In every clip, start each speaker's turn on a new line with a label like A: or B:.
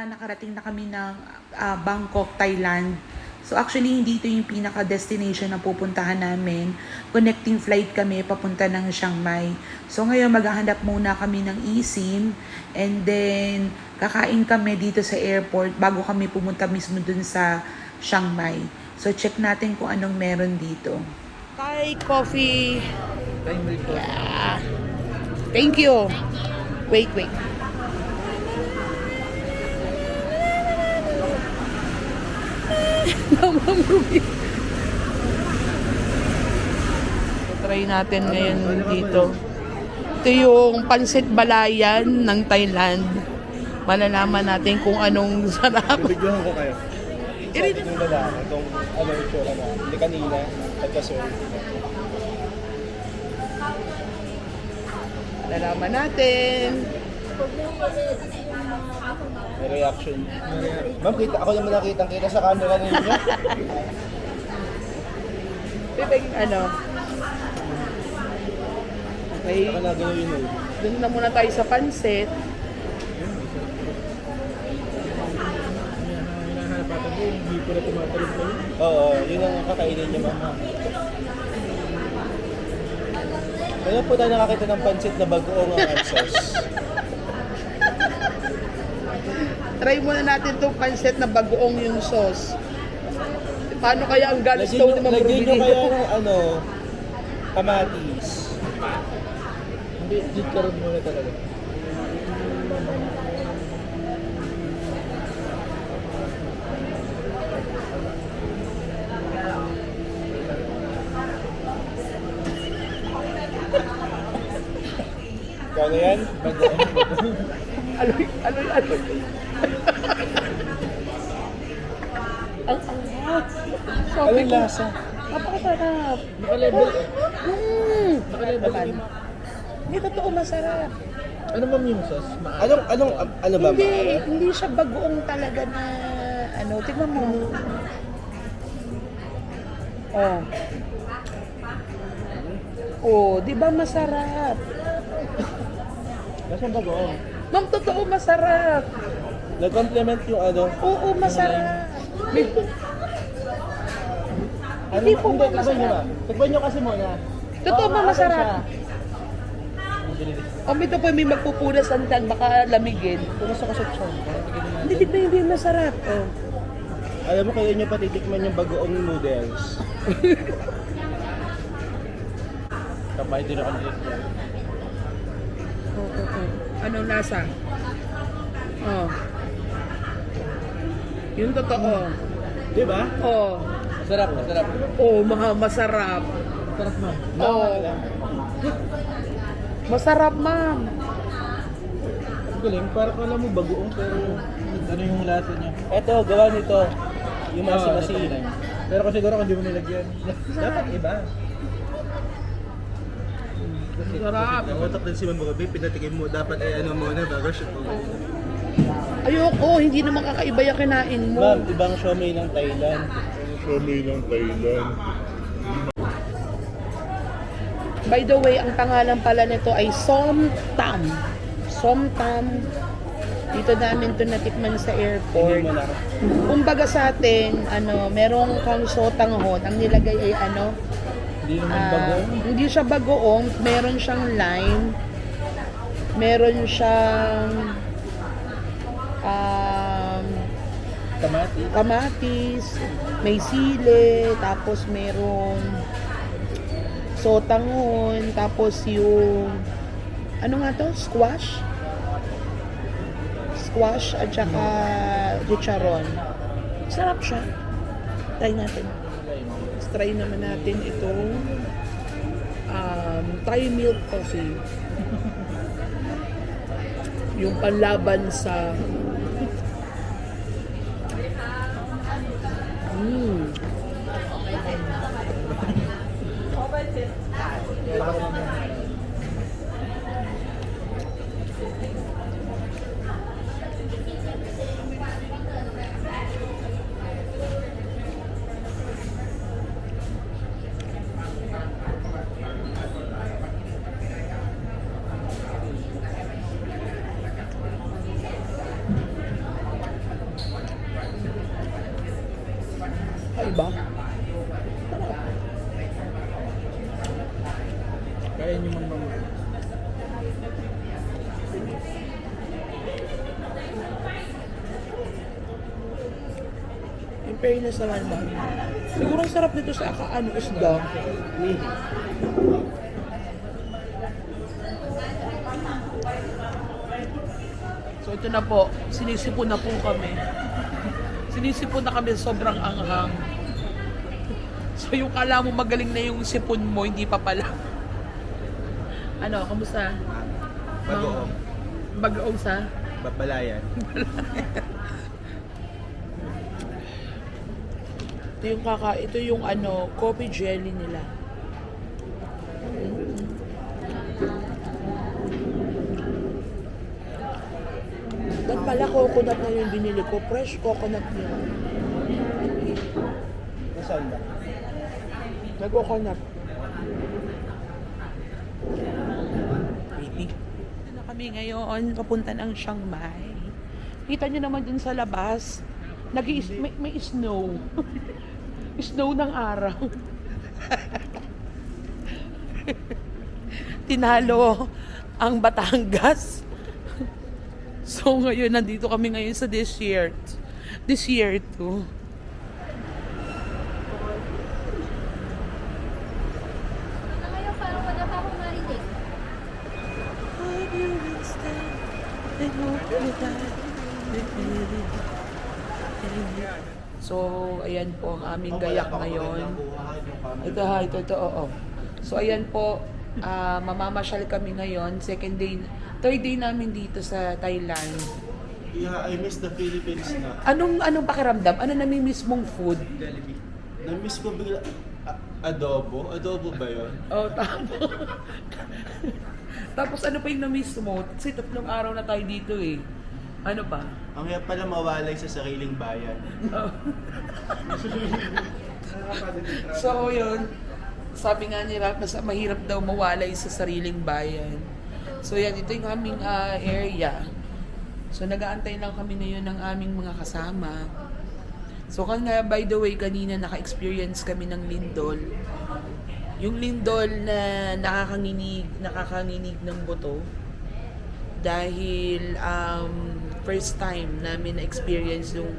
A: Nakarating na kami ng Bangkok, Thailand. So actually, hindi ito yung pinaka-destination na pupuntahan namin. Connecting flight kami papunta ng Chiang Mai. So ngayon, maghahanap muna kami ng eSIM. And then, kakain kami dito sa airport bago kami pumunta mismo dun sa Chiang Mai. So check natin kung anong meron dito. Thai coffee. Yeah. Thank you. Wait. Try natin ngayon dito. Ito yung pansit balayan ng Thailand. Malalaman natin kung anong sarap.
B: Bigyan ko kayo. Isa itong lalaki, itong ito na, hindi kanina, pagka-serve.
A: Malalaman natin.
B: May reaction. Ma'am, ako naman nakitang-kita sa camera ninyo.
A: Ano? Okay.
B: Saka na gano'n yun.
A: Doon na muna tayo sa pansit.
B: Oo, yun ang kakainin niyo, ma'am. Kaya po tayo nakakita ng pansit na bagoong ang sauce.
A: Try muna natin itong pansit na bagoong yung sauce. Paano kaya ang gallstone ni Ma'am
B: Lagyan nyo
A: Ruby
B: kaya
A: dito?
B: ng kamatis. Hindi, karon muna talaga. Kaya na yan?
A: Aloy. Ang angat.
B: Anong lasa?
A: Napakasarap.
B: Naka-level.
A: Naka-level. Hindi totoo masarap.
B: Ano ba yung sauce? Ano ba?
A: Hindi siya bagoong talaga na ano. Tingnan mo. Oh. Oh, di ba masarap?
B: Lasang bagoong.
A: Ma'am, totoo masarap.
B: Nag-complement yung
A: Oo, masarap. Hindi po ba masarap?
B: Tikman nyo kasi muna.
A: Totoo ba masarap? O ito po may magpupunas ng tan, baka lamigin.
B: Punas ako sa tiyan.
A: Hindi masarap. Oh.
B: Alam mo, kaya nyo patitikman yung bagoong noodles. Kapay din ako nito.
A: Anong lasa? Oh. Yung totoo.
B: Di ba?
A: Oh.
B: Masarap.
A: Oh, masarap.
B: Masarap, ma'am.
A: Oh. Masarap, ma'am.
B: Ang galing, parang alam mo bagoong pero ano yung lasa niya? Eto, gawa nito. Yung masi-masi. Pero kasi siguro kung hindi mo nilagyan. Dapat iba.
A: Masarap.
B: Nakutok din si Ma'am Ruby, pinatikim mo. Dapat ay ano muna bago siya.
A: Ayoko, hindi naman kakaiba yung kinain mo.
B: Ma'am, ibang siomay ng Thailand.
A: By the way, ang pangalan pala nito ay Som Tam. Som Tam. Dito namin ito natikman sa airport.
B: Hindi mo na.
A: Kumbaga sa atin, merong kang sotanghon. Ang nilagay ay
B: Hindi naman bagoong.
A: hindi siya bagoong. Meron siyang lime. Meron siyang kamatis. May sili. Tapos merong sotanghon. Tapos yung ano nga to? Squash? squash at saka chicharon. Sarap siya. Try natin. Let's try naman natin itong Thai milk coffee. Yung panlaban sa iba.
B: Kaya nyo magmamahal.
A: In fairness naman ba? Siguro ang sarap nito sa isda. So ito na po, sinisipon na po kami. Sinisipon na kami sobrang anghang. So yung kala mo magaling na yung sipon mo, hindi pa pala. Ano, kamusta?
B: Bagoong.
A: Bagoong sa?
B: Babalayan.
A: Ito yung coffee jelly nila. Ba't pala coconut na yung binili ko? Fresh coconut yun.
B: Nasaan ba?
A: May coconut. Na kami ngayon, papunta ng Chiang Mai. Kita nyo naman dun sa labas, may snow. Snow ng araw. Tinalo ang Batangas. So ngayon, nandito kami ngayon sa desert. Desert to.
C: Ngayon parang wala pa akong marinig.
A: So, ayan po ang aming gayak ngayon. Ito, oo. So, ayan po, mamamasyal kami ngayon. Third day namin dito sa Thailand.
D: Yeah, I miss the Philippines na.
A: Anong pakiramdam? Ano namimiss mong food?
D: Na-miss ko bigla, adobo? Adobo ba yun?
A: Oh, tapos. Tapos ano pa yung na-miss mo? Kasi 3 araw na tayo dito eh. Ano pa?
D: Ang hirap pala mawalay sa sariling bayan.
A: So, yun. Sabi nga nila, mas mahirap daw mawalay sa sariling bayan. So, yan. Ito yung aming area. So, nag-aantay lang kami ngayon ng aming mga kasama. So, by the way, kanina naka-experience kami ng lindol. Yung lindol na nakakanginig ng buto. Dahil first time namin na-experience yung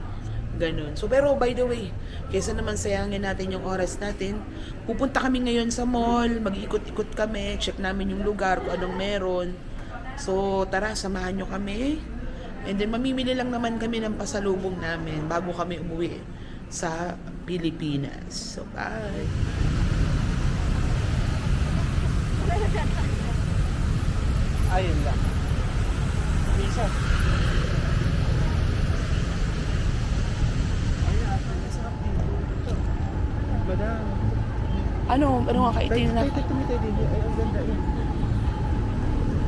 A: ganun. So, pero by the way, kaysa naman sayangin natin yung oras natin, pupunta kami ngayon sa mall, mag-ikot-ikot kami, check namin yung lugar, kung anong meron. So, tara, samahan nyo kami. And then, mamimili lang naman kami ng pasalubong namin bago kami umuwi sa Pilipinas. So, bye!
B: Ayun lang. Isa. Badang.
A: Ano nga kaitin na?
B: Tumitay din. Ay, ang ganda yun.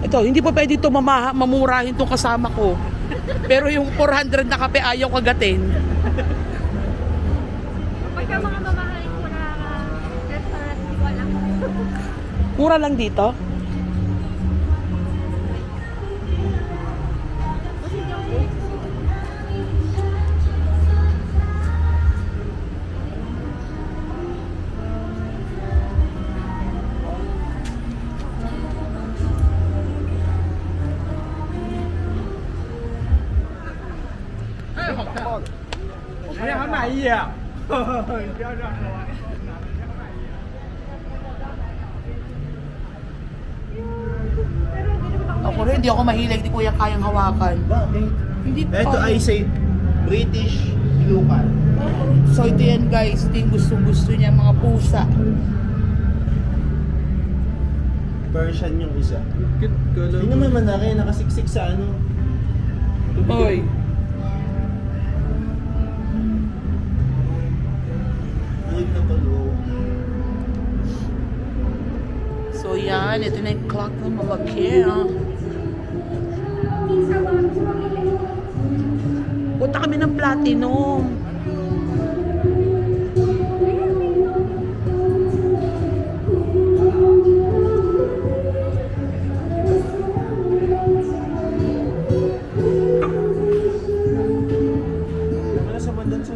A: Ito, hindi pa pwede ito mamurahin itong kasama ko. Pero yung 400 na kape ayaw kagatin.
C: Pagka mga mamahalin ko na restaurant, hindi ko alam.
A: Mura lang dito. Ako rin, hindi ako mahilig, hindi ko yan kayang hawakan.
B: Bakit?
A: Hindi
D: Ito
A: tayo.
D: ay say British local.
A: So ito yan guys, ito yung gusto niya mga pusa.
D: Persian yung isa.
B: Cute, kala
D: Hindi naman manaki, nakasiksik sa ano.
A: Hoy.
D: Balik na palo.
A: So yan, ito na yung clock ng malaki. Punta kami ng Platinum.
D: Wala sa bandan sa...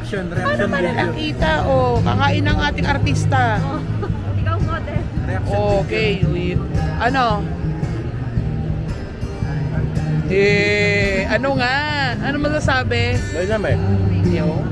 B: Reaction
A: Paano
B: video.
A: nakita? Oh, kakain ng ating artista.
C: Ikaw model.
B: Reaction video.
A: Okay, wait. Ano? Ano nga? Ano masasabi?
D: Dahil naman.
A: Yo.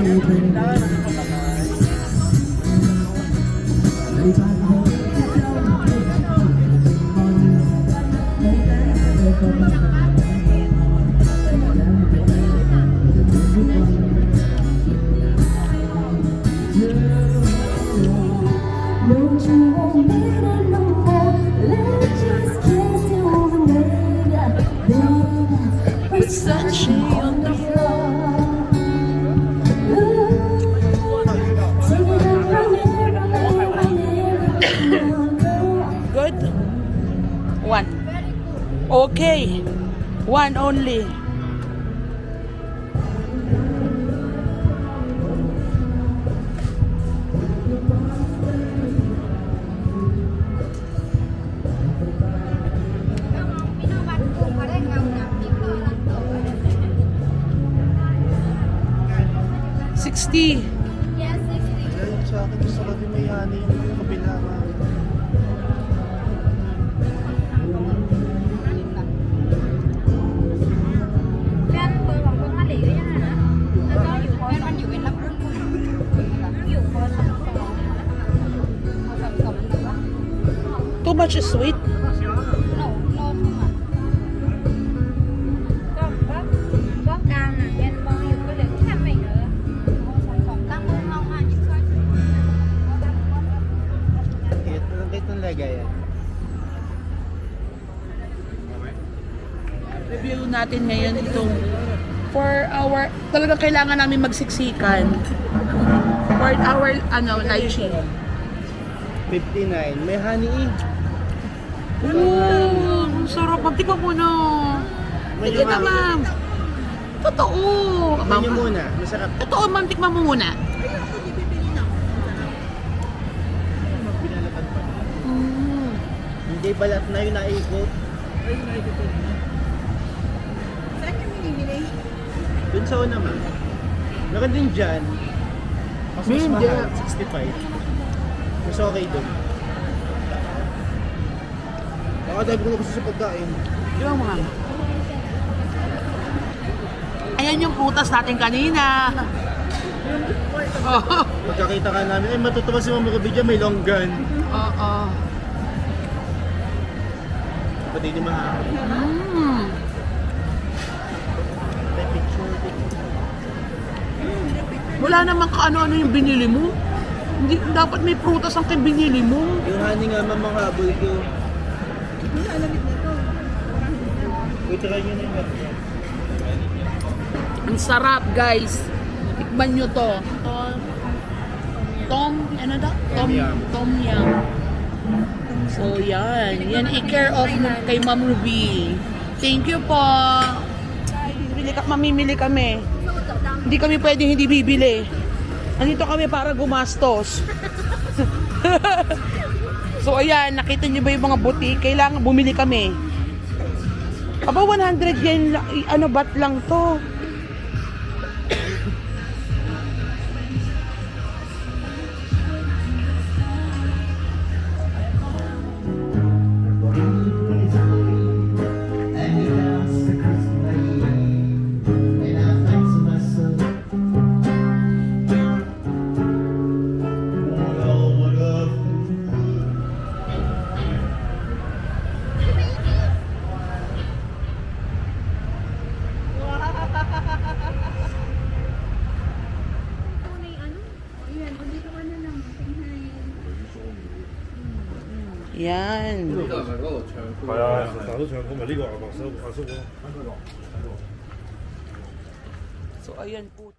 E: Don't you want me to know more? Let's just kiss you overnight. Then we're sushi on the floor.
A: Good? One. Okay. One only.
C: Pinabat ko pa rin ang napito lang to.
A: 60.
C: Yes, 60.
D: Dahil sa akin, gusto ko din may honey yung kabila nga.
C: Yan, tulong ko nga liyo yan na. Ano yung pero man yung ilap ko. Yung ko sa ba?
A: Too much sweet.
C: No, no naman. Có cam nè, em bao nhiêu cái lượng cái này nữa. Còn cam không ngon ha, chứ coi.
B: Kahit ng lagay yan.
A: Review natin ngayon itong 4 hour, talagang kailangan namin magsiksikan. 4 hour, lychee.
B: 59. May honey eh.
A: Oo, ang sarap. Magtikman mo na.
B: May
A: Hindi na,
B: lumaki.
A: ma'am. Totoo.
B: Tikman nyo muna. Masarap.
A: Totoo, ma'am. Tikman mo muna.
B: Pinalatan pa.
A: Mm.
B: Hindi balat na yung naikot.
C: Saan yung binibili?
B: Dun sa una ma'am. Meron din dyan. Mas
A: Hindi.
B: mahal. 65. Mas okay dun. Baka dahil ko na gusto sa pagkain.
A: Di ba, ma'am? Ayan yung prutas natin kanina. Oo.
B: Pagkakita ka namin, matutuwa si Mama Ruby dyan, may long gun.
A: Oo.
B: Pati di mahal.
A: Mm.
B: May picture.
A: Wala namang kaano-ano yung binili mo. Hindi, dapat may prutas ang binili mo.
B: Yung honey nga ma'am, mga habol ko. Uy, try nyo na yung lahat yan.
A: Ang sarap, guys. Tikman nyo to. Ano daw?
B: Tom yum.
A: Tom yum. So, yan. Yan i-care of kay Ma'am Ruby. Thank you po. Mamimili kami. Hindi kami pwedeng hindi bibili. Nandito kami para gumastos. So, ayan. Nakita nyo ba yung mga butik? Kailangan bumili kami. Aba, 100 yen, baht lang to. Yan.
F: 係啊，大都唱歌咪呢個白手白叔咯。
A: So, ayan po.